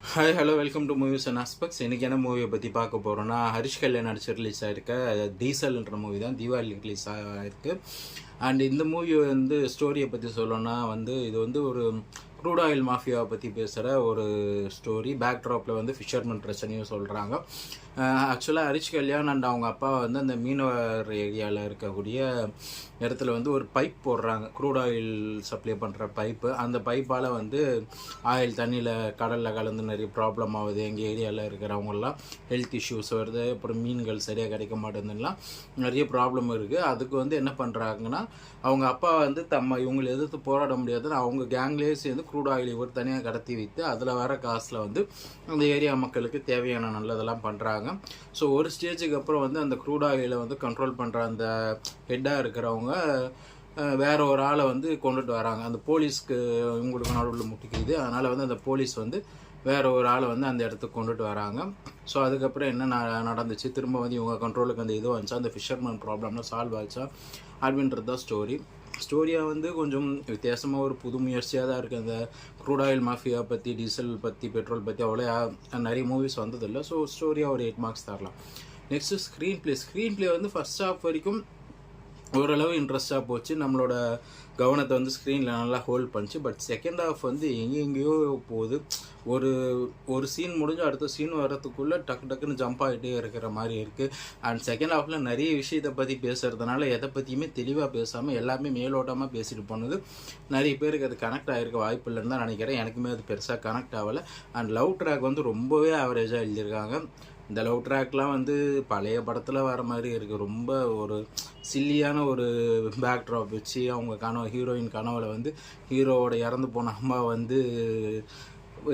Hi hello welcome to movies and aspects. இன்றைக்கி என்ன மூவியை பற்றி பார்க்க போகிறோன்னா, ஹரிஷ் கல்யாண் நடிச்சு ரிலீஸ் ஆகிருக்க டீசல்ன்ற மூவி தான் தீபாவளி ரிலீஸ் ஆகிருக்கு. அண்ட் இந்த மூவி ஸ்டோரியை பற்றி சொல்லணும்னா இது ஒரு க்ரூட் ஆயில் மாஃபியாவை பற்றி பேசுகிற ஒரு ஸ்டோரி. பேக்ட்ராப்பில் ஃபிஷர்மேன் பிரச்சனையும் சொல்கிறாங்க. ஆக்சுவலாக ஹரிஷ் கல்யாண் அண்ட் அவங்க அப்பா அந்த மீனவர் ஏரியாவில் இருக்கக்கூடிய இடத்துல ஒரு பைப் போடுறாங்க, க்ரூட் ஆயில் சப்ளை பண்ணுற பைப்பு. அந்த பைப்பால் ஆயில் தண்ணியில் கடலில் கலந்து நிறைய ப்ராப்ளம் ஆகுது. எங்கள் ஏரியாவில் இருக்கிறவங்களாம் ஹெல்த் இஷ்யூஸ் வருது, அப்புறம் மீன்கள் சரியாக கிடைக்க மாட்டேங்குதுலாம் நிறைய ப்ராப்ளம் இருக்குது. அதுக்கு என்ன பண்ணுறாங்கன்னா, அவங்க அப்பா இவங்களை எதிர்த்து போராட முடியாதுன்னு அவங்க கேங்லேயே சேர்ந்து க்ரூட் ஆயில் இவர் தனியாக கடத்தி வைத்து அதில் வர காசில் அந்த ஏரியா மக்களுக்கு தேவையான நல்லதெல்லாம் பண்ணுறாங்க. ஸோ ஒரு ஸ்டேஜுக்கு அப்புறம் அந்த க்ரூட் ஆயிலை கண்ட்ரோல் பண்ணுற அந்த ஹெட்டாக இருக்கிறவங்க வேற ஒரு ஆளை கொண்டுட்டு வராங்க. அந்த போலீஸ்க்கு இவங்களுக்கு நடுவில் முட்டிக்குது. அதனால் அந்த போலீஸ் வேற ஒரு ஆளை அந்த இடத்துக்கு கொண்டுட்டு வராங்க. ஸோ அதுக்கப்புறம் என்ன நடந்துச்சு, திரும்ப இவங்க கண்ட்ரோலுக்கு அந்த இது வந்துச்சா, அந்த ஃபிஷர்மேன் ப்ராப்ளம்லாம் சால்வ் ஆச்சா அப்படின்றது தான் ஸ்டோரியாக கொஞ்சம் வித்தியாசமாக ஒரு புது முயற்சியாக தான் இருக்குது. அந்த க்ரூட் ஆயில் மாஃபியா பற்றி, டீசல் பற்றி, பெட்ரோல் பற்றி அவ்வளோ நிறைய மூவிஸ் வந்ததில்லை. ஸோ ஸ்டோரியாக ஒரு 8 மார்க்ஸ் தரலாம். Next screen play first half வரைக்கும் ஓரளவு இன்ட்ரெஸ்டாக போச்சு. நம்மளோட கவனத்தை ஸ்க்ரீனில் நல்லா ஹோல்ட் பண்ணிச்சு. பட் செகண்ட் ஹாஃப் எங்கேயோ போகுது. ஒரு சீன் முடிஞ்சு அடுத்த சீன் வர்றதுக்குள்ளே டக்குன்னு ஜம்ப் ஆகிட்டே இருக்கிற மாதிரி இருக்குது. அண்ட் செகண்ட் ஹாஃபில் நிறைய விஷயத்தை பற்றி பேசுகிறதுனால எதை பற்றியுமே தெளிவாக பேசாமல் எல்லாமே மேலோட்டமாக பேசிட்டு போனது நிறைய பேருக்கு அது கனெக்ட் ஆகிருக்க வாய்ப்பு இல்லைன்னு தான் நினைக்கிறேன். எனக்குமே அது பெருசாக கனெக்ட் ஆகலை. அண்ட் லவ் ட்ராக் ரொம்பவே ஆவரேஜாக எழுதியிருக்காங்க. இந்த லவ் ட்ராக்லாம் பழைய படத்தில் வர மாதிரி இருக்குது. ரொம்ப ஒரு சில்லியான ஒரு பேக்ட்ராப் வச்சு அவங்க ஹீரோயின் கனவில் ஹீரோவோட இறந்து போன அம்மா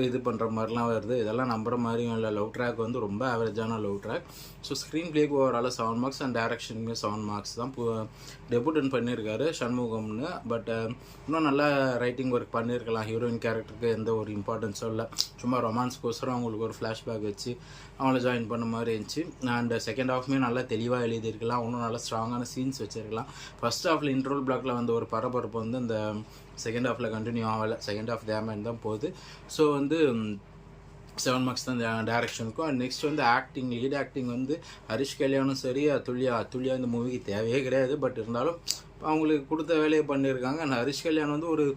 இது பண்ணுற மாதிரிலாம் வருது. இதெல்லாம் நம்புகிற மாதிரியும் இல்லை. லவ் ட்ராக் ரொம்ப ஆவரேஜான லவ் ட்ராக். ஸோ ஸ்க்ரீன் பிளேக்கு ஓவரால் 7 மார்க்ஸ் அண்ட் டைரக்ஷனுமே 7 மார்க்ஸ் தான். டெபுட்டன் பண்ணியிருக்காரு சண்முகம்னு. பட் இன்னும் நல்லா ரைட்டிங் ஒர்க் பண்ணியிருக்கலாம். ஹீரோயின் கேரக்டருக்கு எந்த ஒரு இம்பார்ட்டன்ஸும் இல்லை. சும்மா ரொமான்ஸ்க்கோசரம் அவங்களுக்கு ஒரு ஃப்ளாஷ்பேக் வச்சு அவங்கள ஜாயின் பண்ண மாதிரி இருந்துச்சு. அண்ட் செகண்ட் ஹாஃப்மே நல்லா தெளிவாக எழுதியிருக்கலாம். இன்னும் நல்லா ஸ்ட்ராங்கான சீன்ஸ் வச்சுருக்கலாம். ஃபர்ஸ்ட் ஹாஃபில் இன்ட்ரோல் பிளாக்ல ஒரு பரபரப்பு இந்த செகண்ட் ஹாஃபில் கண்டினியூ ஆகலை. செகண்ட் ஹாஃப் டேமேஜ் தான் போகுது. ஸோ 7 மார்க்ஸ் தான் டைரக்ஷனுக்கும். And next acting, lead acting Harish கல்யாணும் சரி, அதுல்யா இந்த மூவிக்கு தேவையே கிடையாது. பட் இருந்தாலும் அவங்களுக்கு கொடுத்த வேலையை பண்ணியிருக்காங்க. அண்ட் ஹரிஷ் கல்யாண் ஒரு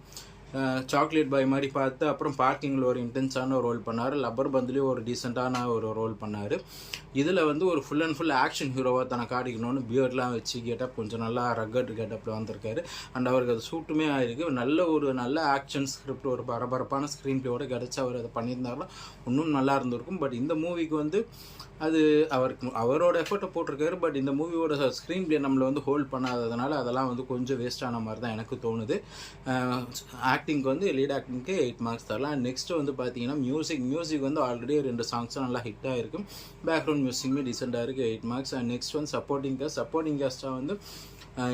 சாக்லேட் பாய் மாதிரி பார்த்து, அப்புறம் பார்க்கிங்கில் ஒரு இன்டென்ஸான ஒரு ரோல் பண்ணார். லப்பர் பந்துலேயும் ஒரு டீசெண்டான ஒரு ரோல் பண்ணார். இதில் ஒரு ஃபுல் அண்ட் ஃபுல் ஆக்ஷன் ஹீரோவாக தன்னை காட்டிக்கணும்னு பியர்ட்லாம் வச்சு கெட்டப் கொஞ்சம் நல்லா ரக்கட் கெட்டப்பில் வந்திருக்காரு. அண்ட் அவருக்கு அது சூட்டுமே ஆகிருக்கு. நல்ல ஆக்ஷன் ஸ்கிரிப்ட், ஒரு பரபரப்பான ஸ்க்ரீன் பிளேயோட கிடச்சி அவர் அதை பண்ணியிருந்தாருன்னா இன்னும் நல்லா இருந்திருக்கும். பட் இந்த மூவிக்கு அது அவரோட எஃபர்ட்டை போட்டிருக்காரு. பட் இந்த மூவியோட ஸ்க்ரீன் பிளே நம்மளை ஹோல்ட் பண்ணாததுனால அதெல்லாம் கொஞ்சம் வேஸ்டான மாதிரி தான் எனக்கு தோணுது. ஆக்டிங்க்கு லீட் ஆக்டிங்க்கு 8 மார்க்ஸ் தரலாம். நெக்ஸ்ட்டு பார்த்தீங்கன்னா மியூசிக் ஆல்ரெடி 2 சாங்ஸும் நல்லா ஹிட்டாக இருக்கும். பேக்ரவுண்ட் மியூசிக்குமே டீசெண்டாக இருக்குது, 8 மார்க்ஸ். அண்ட் நெக்ஸ்ட் சப்போர்ட்டிங் காஸ்ட்டாக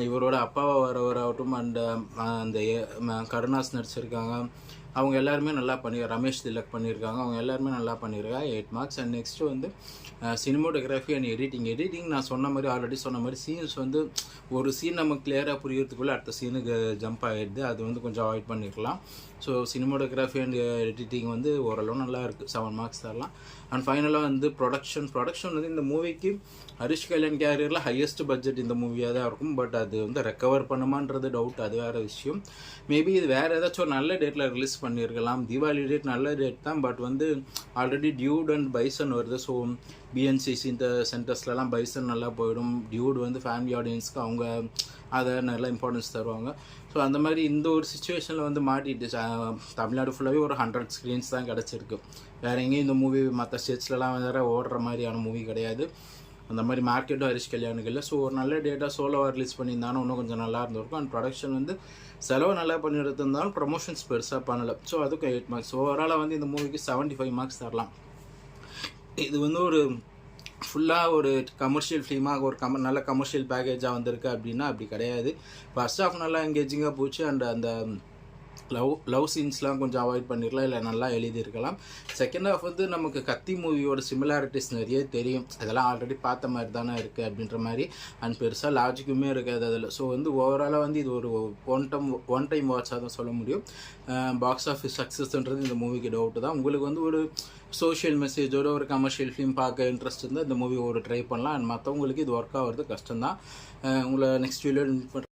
இவரோட அப்பாவை வரவராகட்டும், அண்ட் அந்த கருணாஸ் நடிச்சிருக்காங்க. அவங்க எல்லாருமே நல்லா ரமேஷ் திலக் பண்ணியிருக்காங்க. அவங்க எல்லாருமே நல்லா பண்ணியிருக்காங்க, 8 marks. And next cinematography and editing நான் ஆல்ரெடி சொன்ன மாதிரி சீன்ஸ் ஒரு சீன் நமக்கு கிளியராக புரியறதுக்குள்ளே அடுத்த சீனுக்கு ஜம்ப் ஆகிடுது. அது கொஞ்சம் அவாய்ட் பண்ணியிருக்கலாம். ஸோ சினிமோட்டோகிராஃபி அண்ட் எடிட்டிங் ஓரளவு நல்லா இருக்குது, 7 மார்க்ஸ் தரலாம். அண்ட் ஃபைனலாக ப்ரொடக்ஷன் இந்த மூவிக்கு ஹரிஷ் கல்யாண் கேரியரில் ஹையஸ்ட் பட்ஜெட் இந்த மூவியாக தான் இருக்கும். பட் அது ரெக்கவர் பண்ணுமான்றது டவுட், அது வேறு விஷயம். மேபி இது வேறு ஏதாச்சும் ஒரு நல்ல டேட்டில் ரிலீஸ் பண்ணியிருக்கலாம். தீபாவளி டேட் நல்ல டேட் தான். But already Dude and bison வருது. ஸோ பிஎன்சிசி இந்த சென்டர்ஸ்லாம் பைசன் நல்லா போயிடும். டியூட் ஃபேமிலி ஆடியன்ஸ்க்கு அவங்க அதை நல்லா இம்பார்ட்டன்ஸ் தருவாங்க. ஸோ அந்த மாதிரி இந்த ஒரு சுச்சுவேஷனில் மாட்டிட்டு தமிழ்நாடு ஃபுல்லாகவே ஒரு 100 ஸ்க்ரீன்ஸ் தான் கிடச்சிருக்கு. வேறு எங்கேயும் இந்த மூவி மற்ற ஸ்டேட்ஸ்லலாம் வேறு ஓடுற மாதிரியான மூவி கிடையாது. அந்த மாதிரி மார்க்கெட்டும் ஹரிஷ் கல்யாணுக்கு இல்லை. ஸோ ஒரு நல்ல டேட்டாக சோலோவாக ரிலீஸ் பண்ணியிருந்தாலும் இன்னும் கொஞ்சம் நல்லா இருந்திருக்கும். அண்ட் ப்ரொடக்ஷன் செலவு நல்லா பண்ணி எடுத்திருந்தாலும் ப்ரமோஷன்ஸ் பெருசாக பண்ணலை. ஸோ அதுக்கு 8 மார்க்ஸ். ஓவராலாக இந்த மூவிக்கு 75 மார்க்ஸ் தரலாம். இது ஒரு ஃபுல்லாக ஒரு கமர்ஷியல் ஃபிலிமாக ஒரு நல்ல கமர்ஷியல் பேக்கேஜாக வந்திருக்கு அப்படின்னா அப்படி கிடையாது. ஃபர்ஸ்ட் ஹாஃப் நல்லா எங்கேஜிங்காக போச்சு. அண்ட் அந்த லவ் சீன்ஸ்லாம் கொஞ்சம் அவாய்ட் பண்ணிடலாம், இல்லை நல்லா எழுதியிருக்கலாம். செகண்ட் ஹாஃப் வந்து நமக்கு கத்தி மூவியோட சிமிலாரிட்டிஸ் நிறைய தெரியும், அதெல்லாம் ஆல்ரெடி பார்த்த மாதிரி தானே இருக்குது அப்படின்ற மாதிரி. அண்ட் பெருசாக லாஜிக்குமே இருக்காது அதில். ஸோ வந்து ஓவராலாக வந்து இது ஒரு ஒன் டைம் வாட்சாக தான் சொல்ல முடியும். பாக்ஸ் ஆஃபீஸ் சக்ஸஸ்ன்றது இந்த மூவிக்கு டவுட்டு தான். உங்களுக்கு வந்து ஒரு சோஷியல் மெசேஜோட ஒரு கமர்ஷியல் ஃபிலிம் பார்க்க இன்ட்ரெஸ்ட் இருந்தால் இந்த மூவி ஒரு ட்ரை பண்ணலாம். அண்ட் மற்றவங்களுக்கு இது ஒர்க் ஆகிறது கஷ்டம்தான். உங்களை நெக்ஸ்ட் வீடியோ